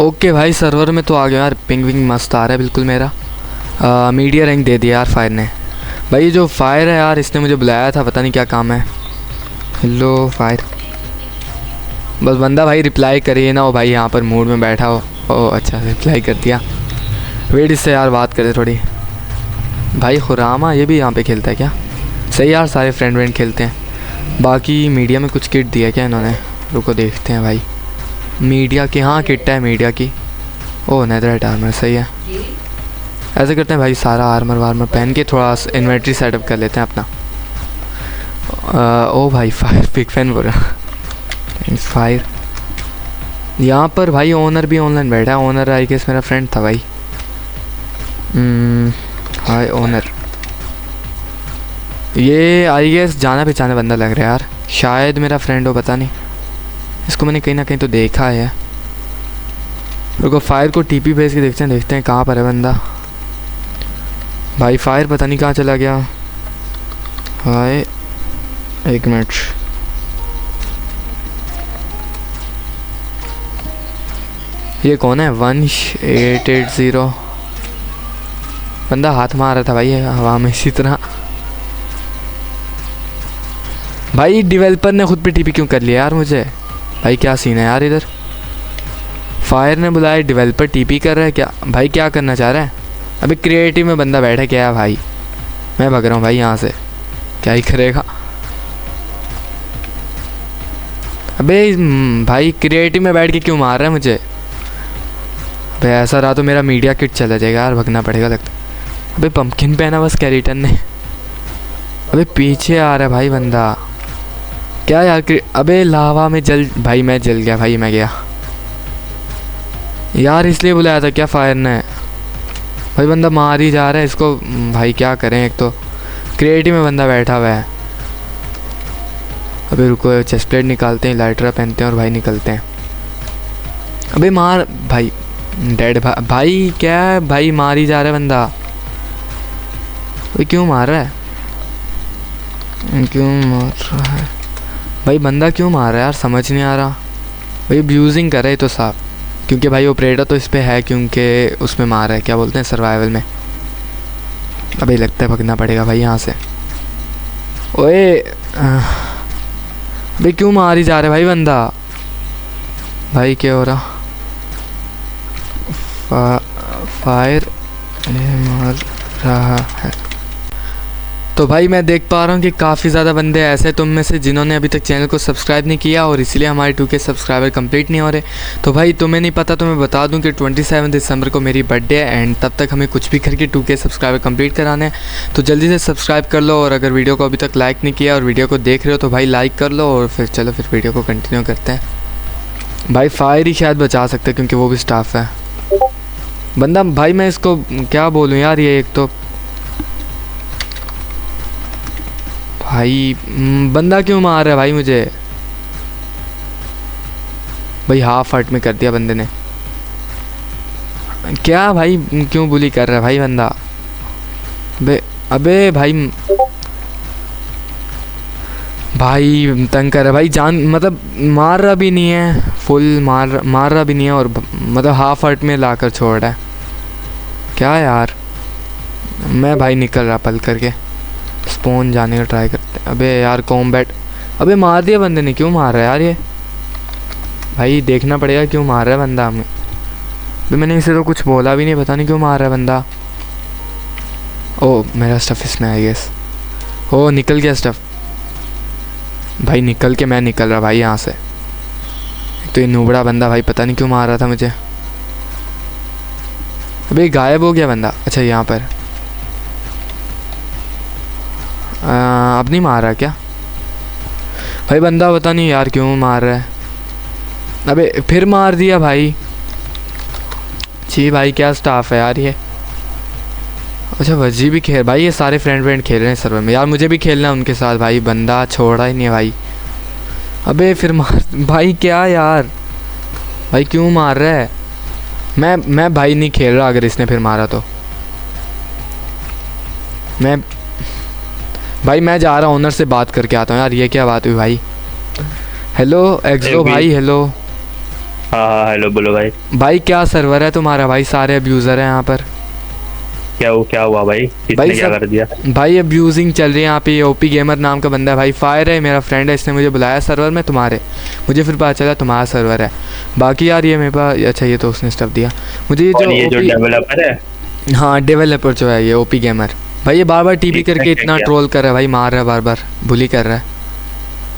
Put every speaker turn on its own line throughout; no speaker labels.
Okay भाई, server में तो आ गया यार। पिंग विंग मस्त आ रहा है बिल्कुल मेरा। मीडिया रैंक दे दिया यार फायर ने। भाई जो फायर है यार, इसने मुझे बुलाया था, पता नहीं क्या काम है। Hello fire. बस बंदा भाई रिप्लाई करिए ना, वो भाई यहाँ पर मूड में बैठा हो। ओह अच्छा, रिप्लाई कर दिया। वेट, इससे यार बात करें थोड़ी। भाई खुरामा ये भी यहाँ पे खेलता है क्या? सही यार, सारे फ्रेंड व्रेंड खेलते हैं। बाकी मीडिया में कुछ किट दिया क्या इन्होंने? रुको देखते हैं भाई। मीडिया की, हाँ किट है मीडिया की। ओह नेदरराइट आर्मर, सही है। ऐसे करते हैं भाई, सारा आर्मर वार्मर पहन के थोड़ा इन्वेंट्री सेटअप कर लेते हैं अपना। ओ भाई फायर बिग फैन बोल रहा। फायर यहाँ पर भाई ओनर भी ऑनलाइन बैठा है। ओनर आई गेस मेरा फ्रेंड था भाई। हाय ओनर। ये आई गेस जाना पहचाना बंदा लग रहा है यार, शायद मेरा फ्रेंड हो, पता नहीं। इसको मैंने कहीं ना कहीं तो देखा है। रुको फायर को टीपी भेज के देखते हैं कहाँ पर है बंदा। भाई फायर पता नहीं कहाँ चला गया। हाय एक मिनट। ये कौन है? 1880 बंदा हाथ मार रहा था भाई हवा में इसी तरह। भाई डेवलपर ने खुद पे टीपी क्यों कर लिया यार मुझे? भाई क्या सीन है यार इधर? फायर ने बुलाया, डेवलपर टीपी कर रहा है क्या? भाई क्या करना चाह रहा है? अभी क्रिएटिव में बंदा बैठा क्या है भाई? मैं भाग रहा हूँ भाई यहाँ से, क्या ही करेगा। अबे भाई क्रिएटिव में बैठ के क्यों मार रहा है मुझे? भाई ऐसा रहा तो मेरा मीडिया किट चला जाएगा यार, भगना पड़ेगा लगता। अबे पंपकिन पहना बस कैरेटन ने। अबे पीछे आ रहा है भाई बंदा, क्या यार? अबे लावा में जल, भाई मैं जल गया भाई, मैं गया यार। इसलिए बुलाया था क्या फायर ने? भाई बंदा मार ही जा रहा है इसको। भाई क्या करें, एक तो क्रिएटिव में बंदा बैठा हुआ है। अबे रुको, चेस्ट प्लेट निकालते हैं, लाइटर पहनते हैं और भाई निकलते हैं। अबे मार भाई, डेड भाई क्या है भाई? मार ही जा रहा है बंदा। भाई क्यों मार रहा है? क्यों मार रहा है भाई? बंदा क्यों मार रहा है यार, समझ नहीं आ रहा। भाई अब्यूजिंग कर रहा है तो साफ, क्योंकि भाई ऑपरेटर तो इस पे है, क्योंकि उसमें मार रहा है, क्या बोलते हैं, सर्वाइवल में। अबे लगता है भगना पड़ेगा भाई यहाँ से। ओए भाई क्यों मार ही जा रहा है भाई बंदा? भाई क्या हो रहा? फायर मार रहा है। तो भाई मैं देख पा रहा हूँ कि काफ़ी ज़्यादा बंदे ऐसे तुम में से जिन्होंने अभी तक चैनल को सब्सक्राइब नहीं किया, और इसीलिए हमारे 2K सब्सक्राइबर कंप्लीट नहीं हो रहे। तो भाई तुम्हें नहीं पता तो मैं बता दूं कि 27 दिसंबर को मेरी बर्थडे है, एंड तब तक हमें कुछ भी करके 2K सब्सक्राइबर कंप्लीट कराने हैं। तो जल्दी से सब्सक्राइब कर लो, और अगर वीडियो को अभी तक लाइक नहीं किया और वीडियो को देख रहे हो तो भाई लाइक कर लो। और फिर चलो फिर वीडियो को कंटिन्यू करते हैं। भाई फायर ही शायद बचा सकते हैं क्योंकि वो भी स्टाफ है बंदा। भाई मैं इसको क्या बोलूँ यार, ये एक तो भाई बंदा क्यों मार रहा है भाई मुझे? भाई हाफ हर्ट में कर दिया बंदे ने। क्या भाई क्यों बुली कर रहा है भाई बंदा? अबे भाई भाई तंग कर रहा है भाई, जान मतलब मार रहा भी नहीं है, फुल मार रहा भी नहीं है, और मतलब हाफ हर्ट में लाकर छोड़ रहा है। क्या यार, मैं भाई निकल रहा पल करके, स्पॉन जाने का ट्राई करते हैं। अबे यार कॉम्बैट, अबे मार दिया बंदे ने। क्यों मार रहा है यार ये? भाई देखना पड़ेगा क्यों मार रहा है बंदा हमें। अबे मैंने इसे तो कुछ बोला भी नहीं, पता नहीं क्यों मार रहा है बंदा। ओह मेरा स्टफ़ इसमें आई गेस। ओह निकल गया स्टफ़ भाई, निकल के मैं निकल रहा भाई यहाँ से। तो ये नूबड़ा बंदा भाई पता नहीं क्यों मार रहा था मुझे। अबे गायब हो गया बंदा। अच्छा यहाँ पर अब नहीं मार रहा क्या भाई बंदा? पता नहीं यार क्यों मार रहा है। अबे फिर मार दिया भाई। जी भाई क्या स्टाफ है यार ये। अच्छा वजी भी खेल भाई, ये सारे फ्रेंड खेल रहे हैं सर्वर में यार, मुझे भी खेलना है उनके साथ। भाई बंदा छोड़ा ही नहीं है भाई। अबे फिर मार भाई, क्या यार भाई क्यों मार रहा है? मैं भाई नहीं खेल रहा, अगर इसने फिर मारा तो मैं जा रहा हूँ ओनर से बात करके आता हूँ यार। ये क्या बात हुई भाई? हेलो एक्सो भाई, हेलो
हाँ हाँ, हेलो बोलो भाई।
भाई क्या सर्वर है तुम्हारा भाई, सारे अब्यूज़र हैं यहाँ पर।
क्या हुआ भाई, किसने
भाई
क्या
सब
कर दिया?
भाई अब्यूजिंग चल रही है यहाँ पे। ओपी गेमर नाम का बंदा है भाई, फायर है मेरा फ्रेंड है, इसने मुझे बुलाया सर्वर में तुम्हारे। मुझे फिर पता चला तुम्हारा सर्वर है। बाकी यार ये मेरे पास, अच्छा ये तो उसने स्टफ दिया मुझे, ये
और
जो
ये जो
ओपी,
डेवलपर है,
हाँ डेवलपर जो है ये ओपी गेमर भाई, ये बार बार टीपी
इसने
करके
क्या
इतना
किया?
ट्रोल कर रहा है भाई, मार रहा है बार बार, बुली कर रहा है।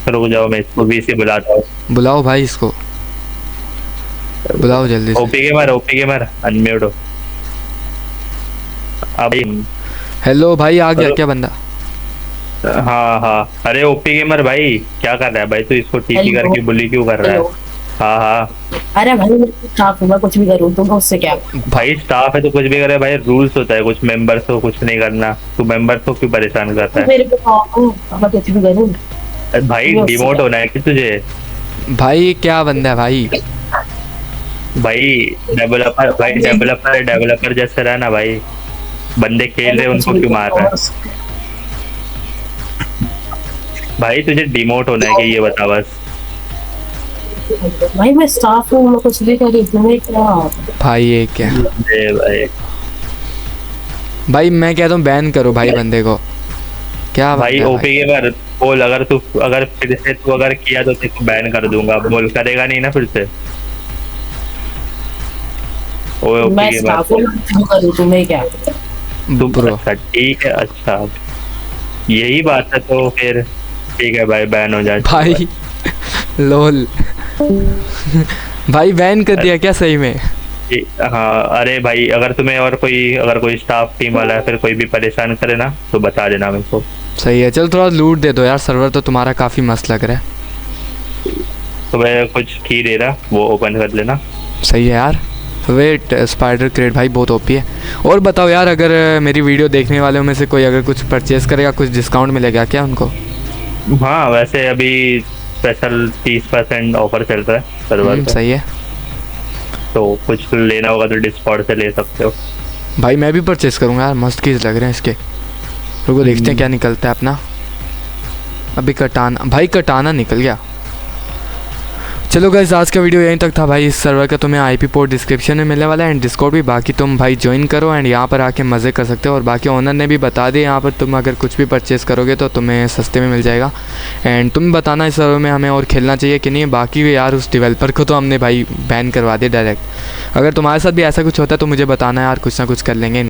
रुक जाओ, मैं इसको भी से बुलाता हूँ।
बुलाओ भाई इसको, बुलाओ जल्दी से।
ओपी गेमर अनम्यूट हो। अब
हेलो भाई, आ गया
हेलो।
क्या बंदा?
हाँ हाँ, अरे ओपी गेमर भाई क्या कर रहा है भाई, तू इसको टीपी
हेलो।
करके बुली क्यों कर रहा है?
हेलो।
हाँ हाँ
अरे भाई मैं स्टाफ हूँ, मैं कुछ भी करूँ तुम उससे क्या?
भाई, स्टाफ है तो कुछ भी करे भाई, रूल्स होता है, कुछ मेंबर्स को कुछ नहीं करना। तू मेंबर्स को क्यों परेशान करता है
मेरे को आओ, मैं कुछ भी करूँ।
भाई?
मैं उससे
डिमोट
क्या?
होना है कि तुझे?
भाई ये क्या बंदा है भाई?
भाई डेवलपर जैसे रहा ना भाई, बंदे खेल रहे उनको क्यों मार रहा है? भाई तुझे डिमोट होना है कि ये बता बस।
भाई मैं स्टाफ हूँ, मैं कुछ भी करूँ तुम्हें क्या?
भाई ये क्या
अरे भाई,
भाई मैं कहता हूँ बैन करो भाई बंदे को। क्या
भाई
बंदा है
ओपी गेमर बोल, अगर फिर से तू अगर किया तो तेरे को बैन कर दूंगा। बोल, करेगा नहीं ना फिर से? ओए
मैं
ओपी गेमर,
स्टाफ हूँ, मैं कुछ भी करूँ तुम्हें क्या?
तू
ब्रो।
अच्छा ठीक है, अच्छा यही बात है तो फिर ठीक है भाई, बैन हो जाए
भाई लोल भाई बैन कर दिया क्या सही में?
हाँ अरे भाई, अगर तुम्हें और कोई स्टाफ टीम वाला है फिर कोई भी परेशान करे ना तो बता देना मेरे को।
सही है, चल थोड़ा लूट दे दो यार, सर्वर तो तुम्हारा काफ़ी मस्त लग रहा है।
तो मैं कुछ की दे रहा, वो ओपन कर लेना।
सही है यार। वेट, स्पाइडर क्रेट भाई बहुत ओपी है। और बताओ यार, अगर मेरी वीडियो देखने वालों में से कोई अगर कुछ परचेस करेगा, कुछ डिस्काउंट मिलेगा क्या उनको?
हाँ वैसे अभी स्पेशल 30% ऑफर चल रहा है सर्वर पे,
सही है
तो कुछ लेना होगा तो डिस्कॉर्ड से ले सकते हो।
भाई, मैं भी परचेस करूँगा यार, मस्त कीज लग रहे हैं इसके। रुको देखते हैं क्या निकलता है अपना। अभी कटाना, भाई कटाना निकल गया। चलो गाइस, आज का वीडियो यहीं तक था भाई। इस सर्वर का तुम्हें आईपी पोर्ट डिस्क्रिप्शन में मिलने वाला है एंड डिस्कॉर्ड भी। बाकी तुम भाई ज्वाइन करो एंड यहाँ पर आके मज़े कर सकते हो। और बाकी ओनर ने भी बता दिया, यहाँ पर तुम अगर कुछ भी परचेस करोगे तो तुम्हें सस्ते में मिल जाएगा। एंड तुम बताना इस सर्वर में हमें और खेलना चाहिए कि नहीं। बाकी भी यार उस डेवलपर को तो हमने भाई बैन करवा दिया डायरेक्ट। अगर तुम्हारे साथ भी ऐसा कुछ होता है तो मुझे बताना यार, कुछ ना कुछ कर लेंगे।